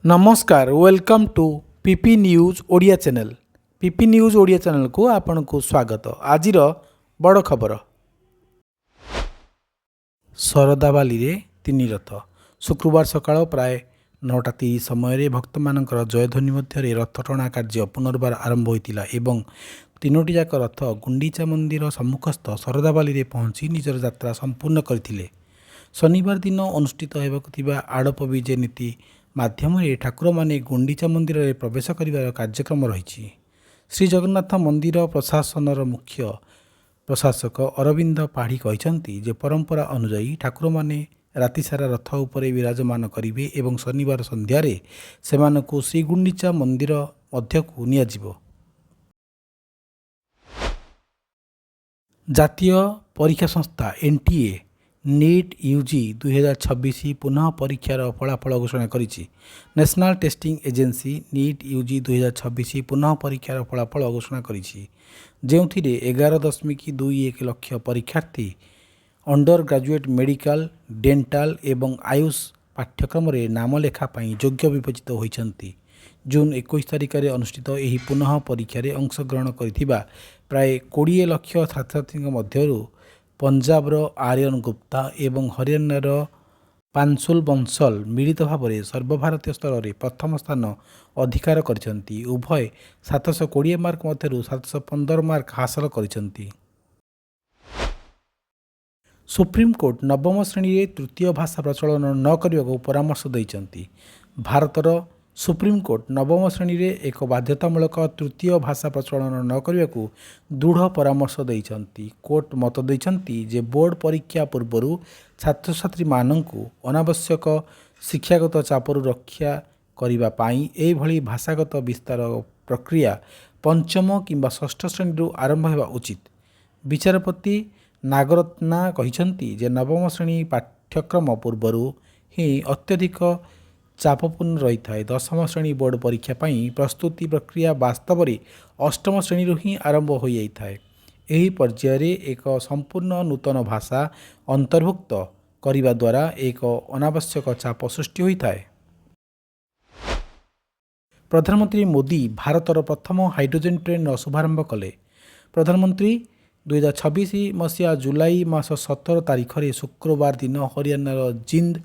नमस्कार welcome to PP news Odia channel. PP news Odia channel को आपन को स्वागत। आज बड़ खबर शरदाबाली रे तीन रथ शुक्रवार सकाळ प्राय 9:30 समय भक्त मानकर जयध्वनि मध्य रथ टणा कार्य पुनर्बार आरंभ होता एवं तीनोटी जाक रथ गुंडीचा मंदिर सम्मुखस्थ शरदाबाली रे पहुंची निजर यात्रा संपूर्ण करथिले। शनिवार दिन अनुष्ठित होगा आड़प विजे नीति माध्यम ठाकुर माने गुंडीचा मंदिर में प्रवेश कर कार्यक्रम रही। श्री जगन्नाथ मंदिर प्रशासनर मुख्य प्रशासक अरविंद पाढ़ी कहते जे परंपरा अनुजाई ठाकुर माने राति सारा रथ उपरे विराजमान करेंगे एवं शनिवार संध्यार सेमानकु श्री गुंडीचा मंदिर मध्यकु नियाजिबो। जातीय परीक्षा संस्था एनटीए नीट यूजी 2026 पुनः परीक्षार फलाफल घोषणा करिछि। National testing agency NEET UG 2026 पुनः परीक्षार फलाफल घोषणा करिछि, जेउथिरे 11.21 लाख परीक्षार्थी अंडर ग्रेजुएट मेडिकल डेंटाल एवं आयुष पाठ्यक्रम रे नाम लेखा पाई योग्य विवेचित होइछन्ति। जून 21 तारिख में अनुष्ठित यह पुनः परीक्षार अंशग्रहण करिथिबा प्राय 20 लाख छात्रछात्री मध्यरु पंजाबर आर्यन गुप्ता एवं हरियाणार पांशुल बंसल मिलित भाव में सर्वभारतीय स्तर में प्रथम स्थान अधिकार करिसेंति। उभय 720 मार्क मध्यरु 715 मार्क हासिल करिसेंति। सुप्रीमकोर्ट नवम श्रेणी में तृतीय भाषा प्रचलन न करने को परामर्श देइछन्ति। भारतर सुप्रीमकोर्ट नवम श्रेणी में एक बाध्यतामूलक तृतीय भाषा प्रचलन न करने को दृढ़ परामर्श देइछन्ति। कोर्ट मत देइछन्ति जे बोर्ड परीक्षा पूर्व छात्र छात्री माननकु अनावश्यक शिक्षागत चापरु रक्षा करिबा पाई एई भली भाषागत विस्तार प्रक्रिया पंचम किंबा षष्ठ श्रेणी आरंभ हेबा उचित। विचारपति नागरत्ना कहिछन्ति जे नवम श्रेणी पाठ्यक्रम पूर्व ही अत्यधिक चापपूर्ण रही है। दशम श्रेणी बोर्ड परीक्षा पाई प्रस्तुति प्रक्रिया वास्तव में अष्टम श्रेणी ही आरंभ हो जाता है। यही पर्यायर एक संपूर्ण नूतन भाषा अंतर्भुक्त करने द्वारा एक अनावश्यक चाप सृष्टि होता है। प्रधानमंत्री मोदी भारतर प्रथम हाइड्रोजन ट्रेन शुभारंभ कले। प्रधानमंत्री 2026 मसीहा जुलाई मास 17 तारिख में शुक्रवार दिन हरियाणार जिंद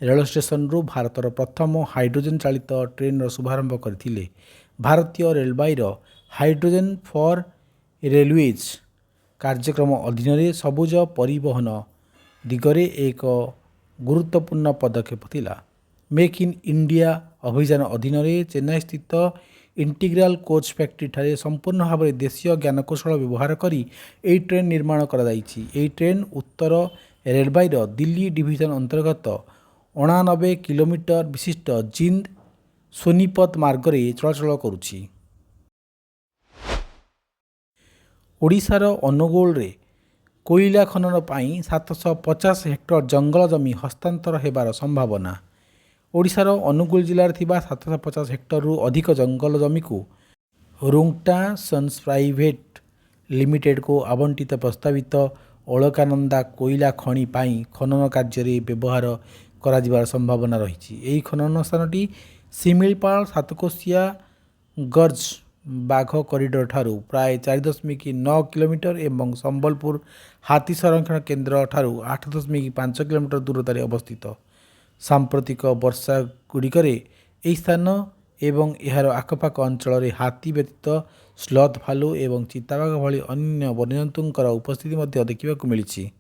रेल स्टेशन रु भारतर प्रथम हाइड्रोजन चालित ट्रेन शुभारंभ करथिले। भारतीय रेलवाईर हाइड्रोजन फॉर रेलवेज कार्यक्रम अधीन सबुज परिवहन दिगरे एक गुरुत्वपूर्ण पदक्षेप थिला। मेक इन इंडिया अभियान अधीन चेन्नई स्थित इंटीग्राल कोच फैक्ट्री ठारे संपूर्ण भाव में देशीय ज्ञानकौशल व्यवहार करी एई ट्रेन निर्माण कराଯାଇଛି। एई ट्रेन उत्तर रेलवाईर दिल्ली डिविजन अंतर्गत 89 किलोमीटर विशिष्ट जिंद सोनीपत मार्ग में चलाचल करुछि। ओडिशार अनुगोल रे कोयला खनन पाई 750 हेक्टर जंगल जमी हस्तांतर हेबार संभावना। ओडिशार अनुगोल जिलार थिबा 750 हेक्टर रु अधिक जंगल जमी को रुंगटा सन्स प्राइवेट लिमिटेड को आवंटित प्रस्तावित अलकानंदा कोयला खनि पाई खनन कार्य व्यवहार कराजिबार संभावना रही। यही खनन स्थानटी सिमिलपाल सातकोशिया गर्ज बाघ कॉरिडोर ठारू प्राय 4.9 किलोमीटर एवं संबलपुर हाथी संरक्षण केन्द्र ठारू 8.5 किलोमीटर दूरतार अवस्थित। सांप्रतिक वर्षा गुड़िकर यह स्थान एवं यार आखपाख अंचल हाथी व्यतीत स्लथ भालू एवं चिताबाघ भली अन्य वन्यजंतुंकर उपस्थिति मध्य देखा मिली।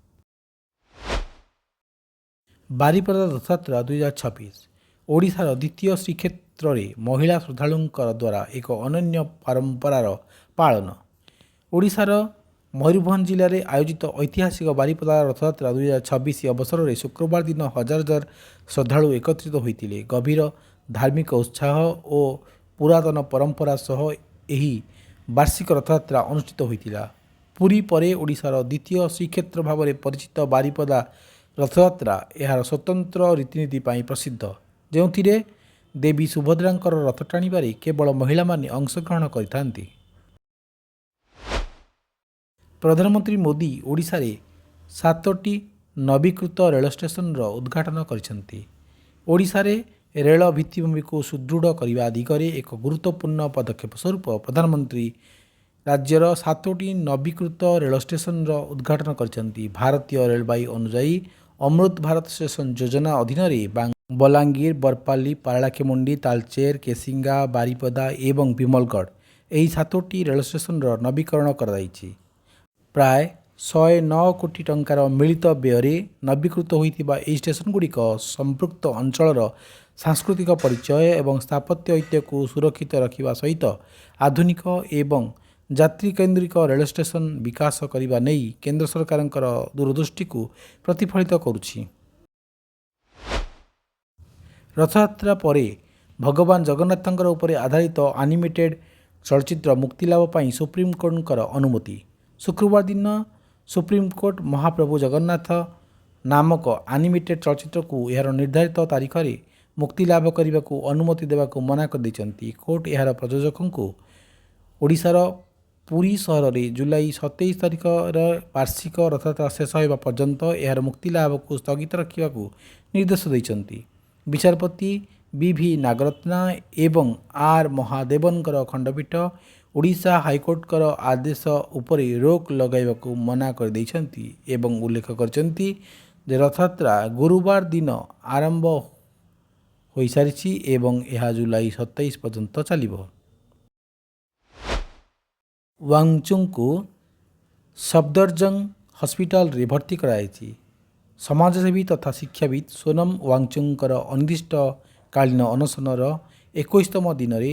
बारिपदा रथयात्रा 2026 ओडिशार द्वितीय श्रीक्षेत्र में महिला श्रद्धालुंकर द्वारा एक अनन्य परंपरार पालन। ओडिशार मयूरभंज जिले में आयोजित ऐतिहासिक बारिपदा रथयात्रा 2026 अवसर में शुक्रवार दिन हजार हजार श्रद्धालु एकत्रित होते। गभीर धार्मिक उत्साह और पुरातन परंपरा सह यही वार्षिक रथयात्रा अनुष्ठित होता। पुरी परे ओडिशार द्वितीय श्रीक्षेत्र भाव में परिचित बारिपदा रथयात्रा यार स्वतंत्र रीतिनीति पाई प्रसिद्ध, जो देवी सुभद्रांकर रथ टाणिबारे केवल महिला माने अंशग्रहण करिथांती। प्रधानमंत्री मोदी ओडिशा रे 7टी नवीकृत रेल स्टेशन उद्घाटन करिसेंति। ओडिशा रे ରେଳ ଭିତ୍ତିଭୂମିକୁ ସୁଦୃଢ଼ କରିବା ଦିଗରେ ଏକ ଗୁରୁତ୍ୱପୂର୍ଣ୍ଣ ପଦକ୍ଷେପ ସ୍ୱରୂପ ପ୍ରଧାନମନ୍ତ୍ରୀ ରାଜ୍ୟର 7ଟି ନବୀକୃତ ରେଳ ଷ୍ଟେସନର ଉଦ୍ଘାଟନ କରିଛନ୍ତି। ଭାରତୀୟ ରେଳବାଇ ଅନୁଯାୟୀ ଅମୃତ ଭାରତ ଷ୍ଟେସନ ଯୋଜନା ଅଧୀନରେ ବଲାଙ୍ଗୀର, ବରପାଲି, ପାରଳାଖେମୁଣ୍ଡି, ତାଳଚେର, କେସିଙ୍ଗା, ବାରିପଦା ଏବଂ ବିମଲଗଡ଼ ଏହି 7ଟି ରେଳ ଷ୍ଟେସନର ନବୀକରଣ କରାଯାଇଛି। ପ୍ରାୟ 109 କୋଟି ଟଙ୍କାର ମିଳିତ ବ୍ୟୟରେ ନବୀକୃତ ହୋଇଥିବା ଏହି ଷ୍ଟେସନଗୁଡ଼ିକ ସମ୍ପୃକ୍ତ ଅଞ୍ଚଳର ସାଂସ୍କୃତିକ ପରିଚୟ ଏବଂ ସ୍ଥାପତ୍ୟ ଐତିହ୍ୟକୁ ସୁରକ୍ଷିତ ରଖିବା ସହିତ ଆଧୁନିକ ଏବଂ ଯାତ୍ରୀକେନ୍ଦ୍ରିକ ରେଳ ଷ୍ଟେସନ ବିକାଶ କରିବା ନେଇ କେନ୍ଦ୍ର ସରକାରଙ୍କର ଦୂରଦୃଷ୍ଟିକୁ ପ୍ରତିଫଳିତ କରୁଛି। ରଥଯାତ୍ରା ପରେ ଭଗବାନ ଜଗନ୍ନାଥଙ୍କ ଉପରେ ଆଧାରିତ ଆନିମେଟେଡ୍ ଚଳଚ୍ଚିତ୍ର ମୁକ୍ତିଲାଭ ପାଇଁ ସୁପ୍ରିମକୋର୍ଟଙ୍କର ଅନୁମତି। ଶୁକ୍ରବାର ଦିନ ସୁପ୍ରିମକୋର୍ଟ ମହାପ୍ରଭୁ ଜଗନ୍ନାଥ ନାମକ ଆନିମେଟେଡ୍ ଚଳଚ୍ଚିତ୍ରକୁ ଏହାର ନିର୍ଦ୍ଧାରିତ ତାରିଖରେ ମୁକ୍ତିଲାଭ କରିବାକୁ ଅନୁମତି ଦେବାକୁ ମନା କରିଦେଇଛନ୍ତି। କୋର୍ଟ ଏହାର ପ୍ରଯୋଜକଙ୍କୁ ଓଡ଼ିଶାର ପୁରୀ ସହରରେ ଜୁଲାଇ 27 ତାରିଖର ବାର୍ଷିକ ରଥଯାତ୍ରା ଶେଷ ହେବା ପର୍ଯ୍ୟନ୍ତ ଏହାର ମୁକ୍ତିଲାଭକୁ ସ୍ଥଗିତ ରଖିବାକୁ ନିର୍ଦ୍ଦେଶ ଦେଇଛନ୍ତି। ବିଚାରପତି ବି.ଭି. ନାଗରତ୍ନା ଏବଂ ଆର୍. ମହାଦେବନଙ୍କର ଖଣ୍ଡପୀଠ ଓଡ଼ିଶା ହାଇକୋର୍ଟଙ୍କର ଆଦେଶ ଉପରେ ରୋକ୍ ଲଗାଇବାକୁ ମନା କରିଦେଇଛନ୍ତି ଏବଂ ଉଲ୍ଲେଖ କରିଛନ୍ତି ଯେ ରଥଯାତ୍ରା ଗୁରୁବାର ଦିନ ଆରମ୍ଭ ହୋଇସାରିଛି ଏବଂ ଏହା ଜୁଲାଇ 27 ପର୍ଯ୍ୟନ୍ତ ଚାଲିବ। ୱାଙ୍ଗଚୁଙ୍କୁ ସଫଦରଜଙ୍ଗ ହସ୍ପିଟାଲରେ ଭର୍ତ୍ତି କରାଯାଇଛି। ସମାଜସେବୀ ତଥା ଶିକ୍ଷାବିତ୍ ସୋନମ ୱାଙ୍ଗଚୁଙ୍କର ଅନିର୍ଦ୍ଦିଷ୍ଟକାଳୀନ ଅନଶନର 21ତମ ଦିନରେ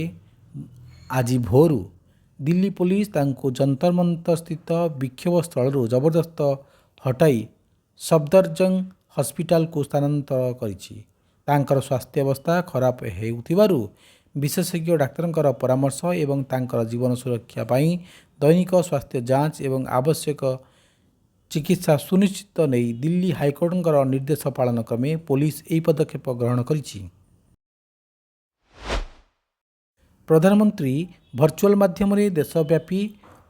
ଆଜି ଭୋରୁ ଦିଲ୍ଲୀ ପୋଲିସ ତାଙ୍କୁ ଯନ୍ତର ମନ୍ତର ସ୍ଥିତ ବିକ୍ଷୋଭ ସ୍ଥଳରୁ ଜବରଦସ୍ତ ହଟାଇ ସଫଦରଜଙ୍ଗ ହସ୍ପିଟାଲକୁ ସ୍ଥାନାନ୍ତର କରିଛି। ତାଙ୍କର ସ୍ୱାସ୍ଥ୍ୟାବସ୍ଥା ଖରାପ ହେଉଥିବାରୁ ବିଶେଷଜ୍ଞ ଡାକ୍ତରଙ୍କର ପରାମର୍ଶ ଏବଂ ତାଙ୍କର ଜୀବନ ସୁରକ୍ଷା ପାଇଁ ଦୈନିକ ସ୍ୱାସ୍ଥ୍ୟ ଯାଞ୍ଚ ଏବଂ ଆବଶ୍ୟକ ଚିକିତ୍ସା ସୁନିଶ୍ଚିତ ନେଇ ଦିଲ୍ଲୀ ହାଇକୋର୍ଟଙ୍କର ନିର୍ଦ୍ଦେଶ ପାଳନ କ୍ରମେ ପୋଲିସ ଏହି ପଦକ୍ଷେପ ଗ୍ରହଣ କରିଛି। ପ୍ରଧାନମନ୍ତ୍ରୀ ଭର୍ଚୁଆଲ ମାଧ୍ୟମରେ ଦେଶବ୍ୟାପୀ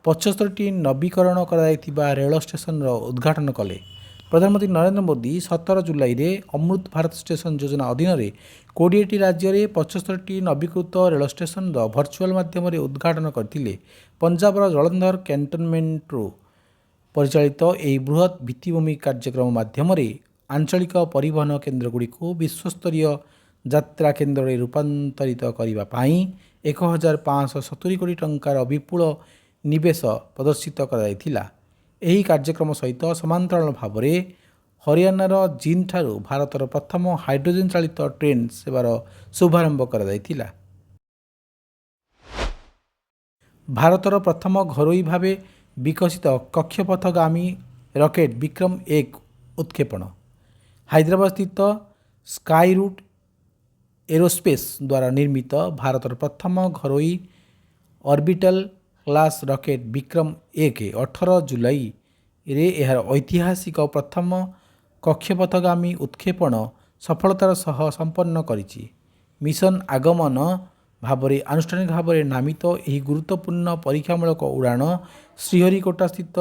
75ଟି ନବୀକରଣ କରାଯାଇଥିବା ରେଳ ଷ୍ଟେସନର ଉଦ୍ଘାଟନ କଲେ। ପ୍ରଧାନମନ୍ତ୍ରୀ ନରେନ୍ଦ୍ର ମୋଦି 17 ଜୁଲାଇରେ ଅମୃତ ଭାରତ ଷ୍ଟେସନ ଯୋଜନା ଅଧୀନରେ 20ଟି ରାଜ୍ୟରେ 75ଟି ନବୀକୃତ ରେଳ ଷ୍ଟେସନର ଭର୍ଚୁଆଲ ମାଧ୍ୟମରେ ଉଦ୍ଘାଟନ କରିଥିଲେ। ପଞ୍ଜାବର ଜଳନ୍ଧର କ୍ୟାଣ୍ଟନମେଣ୍ଟରୁ ପରିଚାଳିତ ଏହି ବୃହତ୍ ଭିତ୍ତିଭୂମି କାର୍ଯ୍ୟକ୍ରମ ମାଧ୍ୟମରେ ଆଞ୍ଚଳିକ ପରିବହନ କେନ୍ଦ୍ରଗୁଡ଼ିକୁ ବିଶ୍ୱସ୍ତରୀୟ ଯାତ୍ରା କେନ୍ଦ୍ରରେ ରୂପାନ୍ତରିତ କରିବା ପାଇଁ 1570 କୋଟି ଟଙ୍କାର ବିପୁଳ ନିବେଶ ପ୍ରଦର୍ଶିତ କରାଯାଇଥିଲା। ଏହି କାର୍ଯ୍ୟକ୍ରମ ସହିତ ସମାନ୍ତରାଳ ଭାବରେ ହରିୟାଣାର ଜିନ୍ଦଠାରୁ ଭାରତର ପ୍ରଥମ ହାଇଡ୍ରୋଜେନ ଚାଳିତ ଟ୍ରେନ୍ ସେବାର ଶୁଭାରମ୍ଭ କରାଯାଇଥିଲା। ଭାରତର ପ୍ରଥମ ଘରୋଇ ଭାବେ ବିକଶିତ କକ୍ଷପଥଗାମୀ ରକେଟ୍ ବିକ୍ରମ-1 ଉତକ୍ଷେପଣ। ହାଇଦ୍ରାବାଦ ସ୍ଥିତ ସ୍କାଇରୁଟ୍ ଏରୋସ୍ପେସ୍ ଦ୍ୱାରା ନିର୍ମିତ ଭାରତର ପ୍ରଥମ ଘରୋଇ ଅର୍ବିଟାଲ କ୍ଲାସ ରକେଟ୍ ବିକ୍ରମ-1 18 ଜୁଲାଇରେ ଏହାର ଐତିହାସିକ ପ୍ରଥମ କକ୍ଷପଥଗାମୀ ଉତକ୍ଷେପଣ ସଫଳତାର ସହ ସମ୍ପନ୍ନ କରିଛି। ମିଶନ ଆଗମନ ଭାବରେ ଆନୁଷ୍ଠାନିକ ଭାବରେ ନାମିତ ଏହି ଗୁରୁତ୍ୱପୂର୍ଣ୍ଣ ପରୀକ୍ଷାମୂଳକ ଉଡ଼ାଣ ଶ୍ରୀହରିକୋଟାସ୍ଥିତ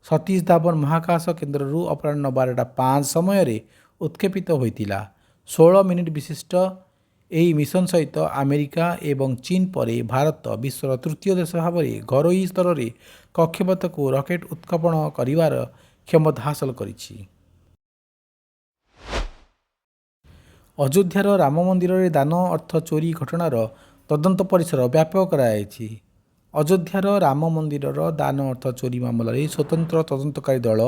ସତୀଶ ଧାୱନ ମହାକାଶ କେନ୍ଦ୍ରରୁ ଅପରାହ୍ନ 12:05 ସମୟରେ ଉତକ୍ଷେପିତ ହୋଇଥିଲା। 16 ମିନିଟ୍ ବିଶିଷ୍ଟ ଏହି ମିଶନ ସହିତ ଆମେରିକା ଏବଂ ଚୀନ ପରେ ଭାରତ ବିଶ୍ୱର ତୃତୀୟ ଦେଶ ଭାବରେ ଘରୋଇ ସ୍ତରରେ କକ୍ଷପଥକୁ ରକେଟ୍ ଉତକ୍ଷେପଣ କରିବାର କ୍ଷମତା ହାସଲ କରିଛି। ଅଯୋଧ୍ୟାର ରାମ ମନ୍ଦିରରେ ଦାନ ଅର୍ଥ ଚୋରି ଘଟଣାର ତଦନ୍ତ ପରିସର ବ୍ୟାପକ କରାଯାଇଛି। ଅଯୋଧ୍ୟାର ରାମ ମନ୍ଦିରର ଦାନ ଅର୍ଥ ଚୋରି ମାମଲାରେ ସ୍ୱତନ୍ତ୍ର ତଦନ୍ତକାରୀ ଦଳ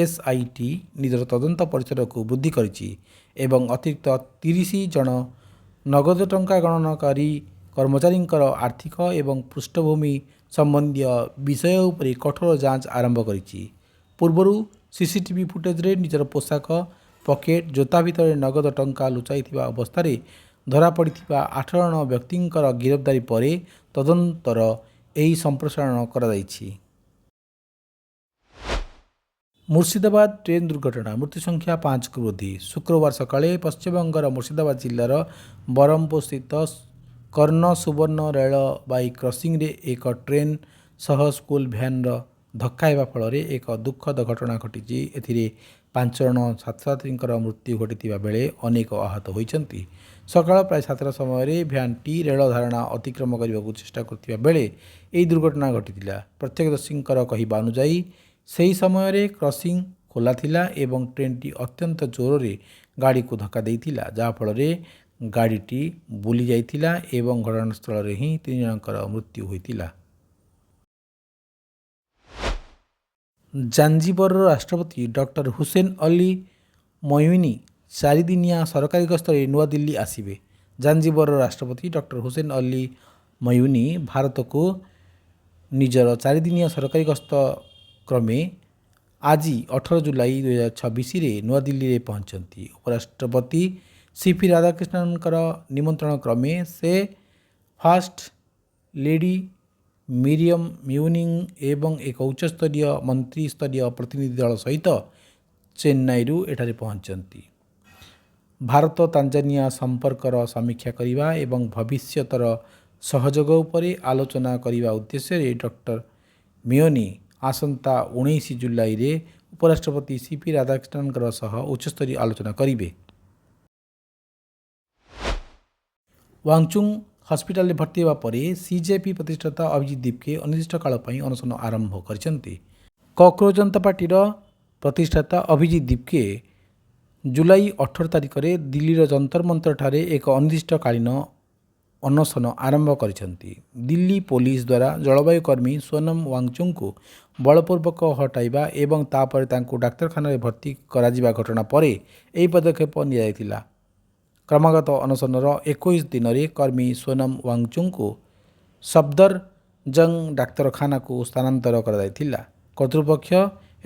ଏସ୍ଆଇଟି ନିଜର ତଦନ୍ତ ପରିସରକୁ ବୃଦ୍ଧି କରିଛି ଏବଂ ଅତିରିକ୍ତ 30 ଜଣ ନଗଦ ଟଙ୍କା ଗଣନାକାରୀ କର୍ମଚାରୀଙ୍କର ଆର୍ଥିକ ଏବଂ ପୃଷ୍ଠଭୂମି ସମ୍ବନ୍ଧୀୟ ବିଷୟ ଉପରେ କଠୋର ଯାଞ୍ଚ ଆରମ୍ଭ କରିଛି। ପୂର୍ବରୁ ସିସିଟିଭି ଫୁଟେଜରେ ନିଜର ପୋଷାକ, ପକେଟ୍, ଜୋତା ଭିତରେ ନଗଦ ଟଙ୍କା ଲୁଚାଇଥିବା ଅବସ୍ଥାରେ ଧରାପଡ଼ିଥିବା 8 ଜଣ ବ୍ୟକ୍ତିଙ୍କର ଗିରଫଦାରୀ ପରେ ତଦନ୍ତର ଏହି ସମ୍ପ୍ରସାରଣ କରାଯାଇଛି। ମୁର୍ଶିଦାବାଦ ଟ୍ରେନ୍ ଦୁର୍ଘଟଣା ମୃତ୍ୟୁ ସଂଖ୍ୟା 5କୁ ବୃଦ୍ଧି। ଶୁକ୍ରବାର ସକାଳେ ପଶ୍ଚିମବଙ୍ଗର ମୁର୍ଶିଦାବାଦ ଜିଲ୍ଲାର ବରହମପୁରସ୍ଥିତ କର୍ଣ୍ଣ ସୁବର୍ଣ୍ଣ ରେଳବାଇ କ୍ରସିଂରେ ଏକ ଟ୍ରେନ୍ ସହ ସ୍କୁଲ ଭ୍ୟାନ୍ର ଧକ୍କା ହେବା ଫଳରେ ଏକ ଦୁଃଖଦ ଘଟଣା ଘଟିଛି। ଏଥିରେ 5 ଜଣ ଛାତ୍ରଛାତ୍ରୀଙ୍କର ମୃତ୍ୟୁ ଘଟିଥିବା ବେଳେ ଅନେକ ଆହତ ହୋଇଛନ୍ତି। ସକାଳ ପ୍ରାୟ 7ଟା ସମୟରେ ଭ୍ୟାନ୍ଟି ରେଳ ଧାରଣା ଅତିକ୍ରମ କରିବାକୁ ଚେଷ୍ଟା କରୁଥିବା ବେଳେ ଏହି ଦୁର୍ଘଟଣା ଘଟିଥିଲା। ପ୍ରତ୍ୟକ୍ଷଦର୍ଶୀଙ୍କର କହିବା ଅନୁଯାୟୀ ସେହି ସମୟରେ କ୍ରସିଂ ଖୋଲା ଥିଲା ଏବଂ ଟ୍ରେନ୍ଟି ଅତ୍ୟନ୍ତ ଜୋରରେ ଗାଡ଼ିକୁ ଧକ୍କା ଦେଇଥିଲା, ଯାହାଫଳରେ ଗାଡ଼ିଟି ବୁଲି ଯାଇଥିଲା ଏବଂ ଘଟଣାସ୍ଥଳରେ ହିଁ 3 ଜଣଙ୍କର ମୃତ୍ୟୁ ହୋଇଥିଲା। ଜାଞ୍ଜିବରର ରାଷ୍ଟ୍ରପତି ଡକ୍ଟର ହୁସେନ ଅଲି ମଇଉନି 4 ଦିନିଆ ସରକାରୀ ଗସ୍ତରେ ନୂଆଦିଲ୍ଲୀ ଆସିବେ। ଜାଞ୍ଜିବରର ରାଷ୍ଟ୍ରପତି ଡକ୍ଟର ହୁସେନ ଅଲି ମଇଉନି ଭାରତକୁ ନିଜର 4 ଦିନିଆ ସରକାରୀ ଗସ୍ତ କ୍ରମେ ଆଜି 18 ଜୁଲାଇ 2026ରେ ନୂଆଦିଲ୍ଲୀରେ ପହଞ୍ଚିଛନ୍ତି। ଉପରାଷ୍ଟ୍ରପତି ସିପି ରାଧାକ୍ରିଷ୍ଣନଙ୍କର ନିମନ୍ତ୍ରଣ କ୍ରମେ ସେ ଫାର୍ଷ୍ଟ ଲେଡି ମିରିୟମ ମ୍ୟୁନିଂ ଏବଂ ଏକ ଉଚ୍ଚସ୍ତରୀୟ ମନ୍ତ୍ରୀସ୍ତରୀୟ ପ୍ରତିନିଧି ଦଳ ସହିତ ଚେନ୍ନାଇରୁ ଏଠାରେ ପହଞ୍ଚିଛନ୍ତି। ଭାରତ ତାଞ୍ଜାନିଆ ସମ୍ପର୍କର ସମୀକ୍ଷା କରିବା ଏବଂ ଭବିଷ୍ୟତର ସହଯୋଗ ଉପରେ ଆଲୋଚନା କରିବା ଉଦ୍ଦେଶ୍ୟରେ ଡକ୍ଟର ମିଓନି ଆସନ୍ତା 19 ଜୁଲାଇରେ ଉପରାଷ୍ଟ୍ରପତି ସିପି ରାଧାକ୍ରିଷ୍ଣନଙ୍କ ସହ ଉଚ୍ଚସ୍ତରୀୟ ଆଲୋଚନା କରିବେ। ୱାଙ୍ଗଚୁଙ୍ଗ ହସ୍ପିଟାଲରେ ଭର୍ତ୍ତି ହେବା ପରେ ସିଜେପି ପ୍ରତିଷ୍ଠାତା ଅଭିଜିତ ଦୀପକେ ଅନିର୍ଦ୍ଦିଷ୍ଟକାଳ ପାଇଁ ଅନଶନ ଆରମ୍ଭ କରିଛନ୍ତି। କକରୋଜ ଜନତା ପାର୍ଟିର ପ୍ରତିଷ୍ଠାତା ଅଭିଜିତ ଦୀପକେ ଜୁଲାଇ 18 ତାରିଖରେ ଦିଲ୍ଲୀର ଯନ୍ତର ମନ୍ତରଠାରେ ଏକ ଅନିର୍ଦ୍ଦିଷ୍ଟକାଳୀନ ଅନଶନ ଆରମ୍ଭ କରିଛନ୍ତି। ଦିଲ୍ଲୀ ପୋଲିସ ଦ୍ୱାରା ଜଳବାୟୁ କର୍ମୀ ସୋନମ ୱାଙ୍ଗଚୁଙ୍ଗଙ୍କୁ ବଳପୂର୍ବକ ହଟାଇବା ଏବଂ ତାପରେ ତାଙ୍କୁ ଡାକ୍ତରଖାନାରେ ଭର୍ତ୍ତି କରାଯିବା ଘଟଣା ପରେ ଏହି ପଦକ୍ଷେପ ନିଆଯାଇଥିଲା। କ୍ରମାଗତ ଅନଶନର 21 ଦିନରେ କର୍ମୀ ସୋନମ ୱାଙ୍ଗଚୁଙ୍ଗଙ୍କୁ ସଫଦରଜଙ୍ଗ ଡାକ୍ତରଖାନାକୁ ସ୍ଥାନାନ୍ତର କରାଯାଇଥିଲା। କର୍ତ୍ତୃପକ୍ଷ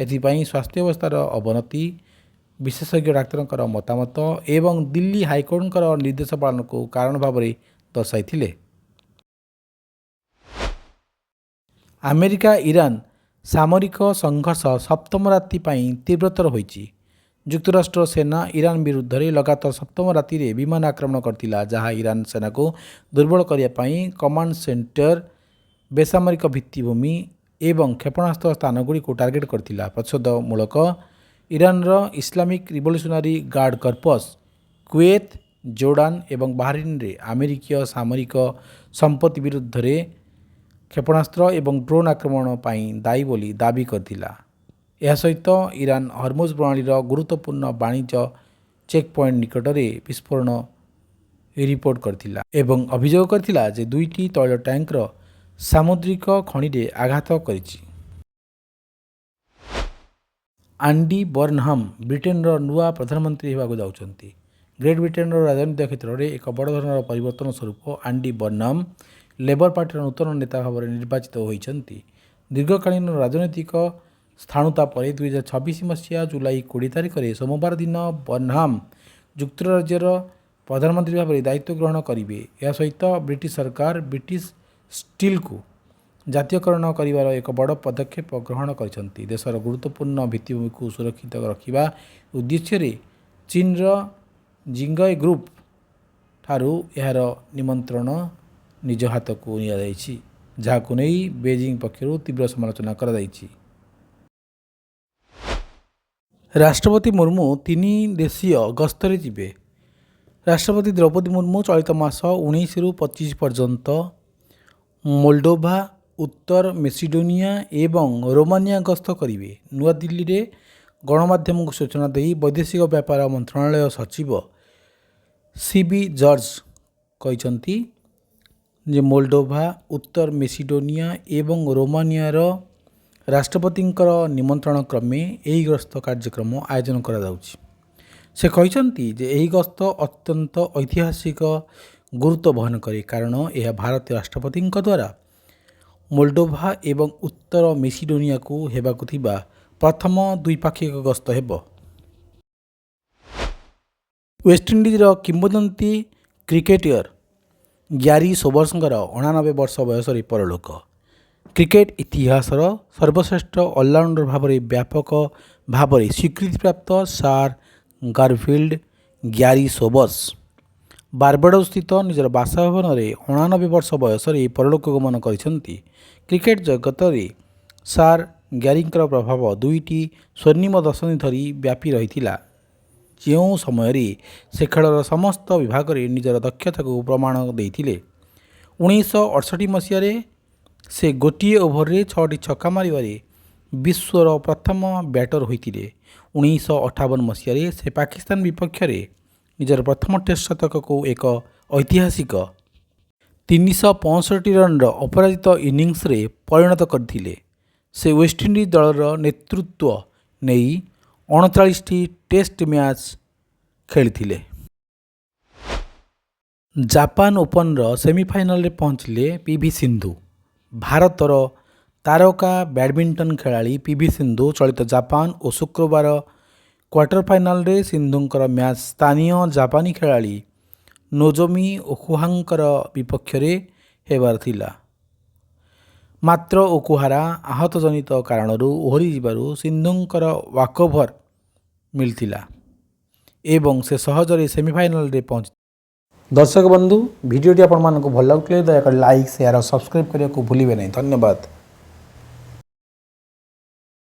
ଏଥିପାଇଁ ସ୍ୱାସ୍ଥ୍ୟାବସ୍ଥାର ଅବନତି, ବିଶେଷଜ୍ଞ ଡାକ୍ତରଙ୍କର ମତାମତ ଏବଂ ଦିଲ୍ଲୀ ହାଇକୋର୍ଟଙ୍କର ନିର୍ଦ୍ଦେଶ ପାଳନକୁ କାରଣ ଭାବରେ ଦର୍ଶାଇଥିଲେ। ଆମେରିକା ଇରାନ ସାମରିକ ସଂଘର୍ଷ ସପ୍ତମ ରାତି ପାଇଁ ତୀବ୍ରତର ହୋଇଛି। ଯୁକ୍ତରାଷ୍ଟ୍ର ସେନା ଇରାନ ବିରୁଦ୍ଧରେ ଲଗାତାର ସପ୍ତମ ରାତିରେ ବିମାନ ଆକ୍ରମଣ କରିଥିଲା, ଯାହା ଇରାନ ସେନାକୁ ଦୁର୍ବଳ କରିବା ପାଇଁ କମାଣ୍ଡ ସେଣ୍ଟର, ବେସାମରିକ ଭିତ୍ତିଭୂମି ଏବଂ କ୍ଷେପଣାସ୍ତ୍ର ସ୍ଥାନଗୁଡ଼ିକୁ ଟାର୍ଗେଟ କରିଥିଲା। ପ୍ରତିଶୋଧମୂଳକ ଇରାନର Islamic Revolutionary Guard Corps Kuwait, Jordan ଏବଂ ବାହରିନରେ ଆମେରିକୀୟ ସାମରିକ ସମ୍ପତ୍ତି ବିରୁଦ୍ଧରେ କ୍ଷେପଣାସ୍ତ୍ର ଏବଂ ଡ୍ରୋନ୍ ଆକ୍ରମଣ ପାଇଁ ଦାୟୀ ବୋଲି ଦାବି କରିଥିଲା। ଏହା ସହିତ ଇରାନ ହରମୁଜ ପ୍ରଣାଳୀର ଗୁରୁତ୍ୱପୂର୍ଣ୍ଣ ବାଣିଜ୍ୟ ଚେକ୍ପଏଣ୍ଟ ନିକଟରେ ବିସ୍ଫୋରଣ ରିପୋର୍ଟ କରିଥିଲା ଏବଂ ଅଭିଯୋଗ କରିଥିଲା ଯେ 2ଟି ତୈଳ ଟ୍ୟାଙ୍କର ସାମୁଦ୍ରିକ ଖଣିରେ ଆଘାତ କରିଛି। ଆଣ୍ଡି ବର୍ନହାମ୍ ବ୍ରିଟେନର ନୂଆ ପ୍ରଧାନମନ୍ତ୍ରୀ ହେବାକୁ ଯାଉଛନ୍ତି। ଗ୍ରେଟ୍ ବ୍ରିଟେନର ରାଜନୈତିକ କ୍ଷେତ୍ରରେ ଏକ ବଡ଼ ଧରଣର ପରିବର୍ତ୍ତନ ସ୍ୱରୂପ ଆଣ୍ଡି ବର୍ନହାମ୍ ଲେବର ପାର୍ଟିର ନୂତନ ନେତା ଭାବରେ ନିର୍ବାଚିତ ହୋଇଛନ୍ତି। ଦୀର୍ଘକାଳୀନ ରାଜନୈତିକ ସ୍ଥାଣୁତା ପରେ 2026 ମସିହା ଜୁଲାଇ 20 ତାରିଖରେ ସୋମବାର ଦିନ ବର୍ନହାମ୍ ଯୁକ୍ତରାଜ୍ୟର ପ୍ରଧାନମନ୍ତ୍ରୀ ଭାବରେ ଦାୟିତ୍ୱ ଗ୍ରହଣ କରିବେ। ଏହା ସହିତ ବ୍ରିଟିଶ ସରକାର ବ୍ରିଟିଶ ଷ୍ଟିଲ୍କୁ ଜାତୀୟକରଣ କରିବାର ଏକ ବଡ଼ ପଦକ୍ଷେପ ଗ୍ରହଣ କରିଛନ୍ତି। ଦେଶର ଗୁରୁତ୍ୱପୂର୍ଣ୍ଣ ଭିତ୍ତିଭୂମିକୁ ସୁରକ୍ଷିତ ରଖିବା ଉଦ୍ଦେଶ୍ୟରେ ଚୀନର ଜିଙ୍ଗଏ ଗ୍ରୁପ ଠାରୁ ଏହାର ନିମନ୍ତ୍ରଣ ନିଜ ହାତକୁ ନିଆଯାଇଛି, ଯାହାକୁ ନେଇ ବେଜିଂ ପକ୍ଷରୁ ତୀବ୍ର ସମାଲୋଚନା କରାଯାଇଛି। ରାଷ୍ଟ୍ରପତି ମୁର୍ମୁ 3 ଦେଶୀୟ ଗସ୍ତରେ ଯିବେ। ରାଷ୍ଟ୍ରପତି ଦ୍ରୌପଦୀ ମୁର୍ମୁ ଚଳିତ ମାସ 19ରୁ 25 ପର୍ଯ୍ୟନ୍ତ ମୋଲ୍ଡୋଭା, ଉତ୍ତର ମେସିଡୋନିଆ ଏବଂ ରୋମାନିଆ ଗସ୍ତ କରିବେ। ନୂଆଦିଲ୍ଲୀରେ ଗଣମାଧ୍ୟମକୁ ସୂଚନା ଦେଇ ବୈଦେଶିକ ବ୍ୟାପାର ମନ୍ତ୍ରଣାଳୟ ସଚିବ ସିବି ଜର୍ଜ କହିଛନ୍ତି ଯେ ମୋଲ୍ଡୋଭା, ଉତ୍ତର ମେସିଡୋନିଆ ଏବଂ ରୋମାନିଆର ରାଷ୍ଟ୍ରପତିଙ୍କର ନିମନ୍ତ୍ରଣ କ୍ରମେ ଏହି ଗସ୍ତ କାର୍ଯ୍ୟକ୍ରମ ଆୟୋଜନ କରାଯାଉଛି। ସେ କହିଛନ୍ତି ଯେ ଏହି ଗସ୍ତ ଅତ୍ୟନ୍ତ ଐତିହାସିକ ଗୁରୁତ୍ୱ ବହନ କରେ, କାରଣ ଏହା ଭାରତୀୟ ରାଷ୍ଟ୍ରପତିଙ୍କ ଦ୍ୱାରା ମୋଲ୍ଡୋଭା ଏବଂ ଉତ୍ତର ମେସିଡୋନିଆକୁ ହେବାକୁ ଥିବା ପ୍ରଥମ ଦ୍ୱିପାକ୍ଷିକ ଗସ୍ତ ହେବ। ୱେଷ୍ଟଇଣ୍ଡିଜର କିମ୍ବଦନ୍ତୀ କ୍ରିକେଟର ଗ୍ୟାରି ସୋବର୍ସଙ୍କର 89 ବର୍ଷ ବୟସରେ ପରଲୋକ। କ୍ରିକେଟ ଇତିହାସର ସର୍ବଶ୍ରେଷ୍ଠ ଅଲରାଉଣ୍ଡର ଭାବରେ ବ୍ୟାପକ ଭାବରେ ସ୍ୱୀକୃତିପ୍ରାପ୍ତ ସାର୍ ଗାରଫିଲ୍ଡ ଗ୍ୟାରି ସୋବର୍ସ ବାରବାଡୋସ୍ସ୍ଥିତ ନିଜର ବାସଭବନରେ 89 ବର୍ଷ ବୟସରେ ପରଲୋକ ଗମନ କରିଛନ୍ତି। କ୍ରିକେଟ ଜଗତରେ ସାର୍ ଗ୍ୟାରିଙ୍କର ପ୍ରଭାବ 2ଟି ସ୍ୱର୍ଣ୍ଣିମ ଦଶନ୍ଧି ଧରି ବ୍ୟାପି ରହିଥିଲା। ଯେଉଁ ସମୟରେ ସେ ଖେଳର ସମସ୍ତ ବିଭାଗରେ ନିଜର ଦକ୍ଷତାକୁ ପ୍ରମାଣ ଦେଇଥିଲେ। 1968 ମସିହାରେ ସେ ଗୋଟିଏ ଓଭରରେ 6ଟି ଛକା ମାରିବାରେ ବିଶ୍ୱର ପ୍ରଥମ ବ୍ୟାଟର ହୋଇଥିଲେ। 1958 ମସିହାରେ ସେ ପାକିସ୍ତାନ ବିପକ୍ଷରେ ନିଜର ପ୍ରଥମ ଟେଷ୍ଟ ଶତକକୁ ଏକ ଐତିହାସିକ 365 ରନ୍ର ଅପରାଜିତ ଇନିଂସରେ ପରିଣତ କରିଥିଲେ। ସେ ୱେଷ୍ଟଇଣ୍ଡିଜ ଦଳର ନେତୃତ୍ୱ ନେଇ 39ଟି ଟେଷ୍ଟ ମ୍ୟାଚ୍ ଖେଳିଥିଲେ। ଜାପାନ ଓପନର ସେମିଫାଇନାଲରେ ପହଞ୍ଚିଲେ ପିଭି ସିନ୍ଧୁ। ଭାରତର ତାରକା ବ୍ୟାଡମିଣ୍ଟନ ଖେଳାଳି ପିଭି ସିନ୍ଧୁ ଚଳିତ ଜାପାନ ଓ ଶୁକ୍ରବାର କ୍ୱାର୍ଟର ଫାଇନାଲରେ ସିନ୍ଧୁଙ୍କର ମ୍ୟାଚ୍ ସ୍ଥାନୀୟ ଜାପାନୀ ଖେଳାଳି ନୋଜୋମି ଓକୁହାରାଙ୍କର ବିପକ୍ଷରେ ହେବାର ଥିଲା। ମାତ୍ର ଓକୁହାରା ଆହତଜନିତ କାରଣରୁ ଓହରିଯିବାରୁ ସିନ୍ଧୁଙ୍କର ୱାକଓଭର ମିଳିଥିଲା ଏବଂ ସେ ସହଜରେ ସେମିଫାଇନାଲରେ ପହଞ୍ଚିଥିଲେ। ଦର୍ଶକ ବନ୍ଧୁ, ଭିଡ଼ିଓଟି ଆପଣମାନଙ୍କୁ ଭଲ ଲାଗୁଥିଲେ ଦୟାକରି ଲାଇକ୍, ସେୟାର ଓ ସବସ୍କ୍ରାଇବ୍ କରିବାକୁ ଭୁଲିବେ ନାହିଁ। ଧନ୍ୟବାଦ।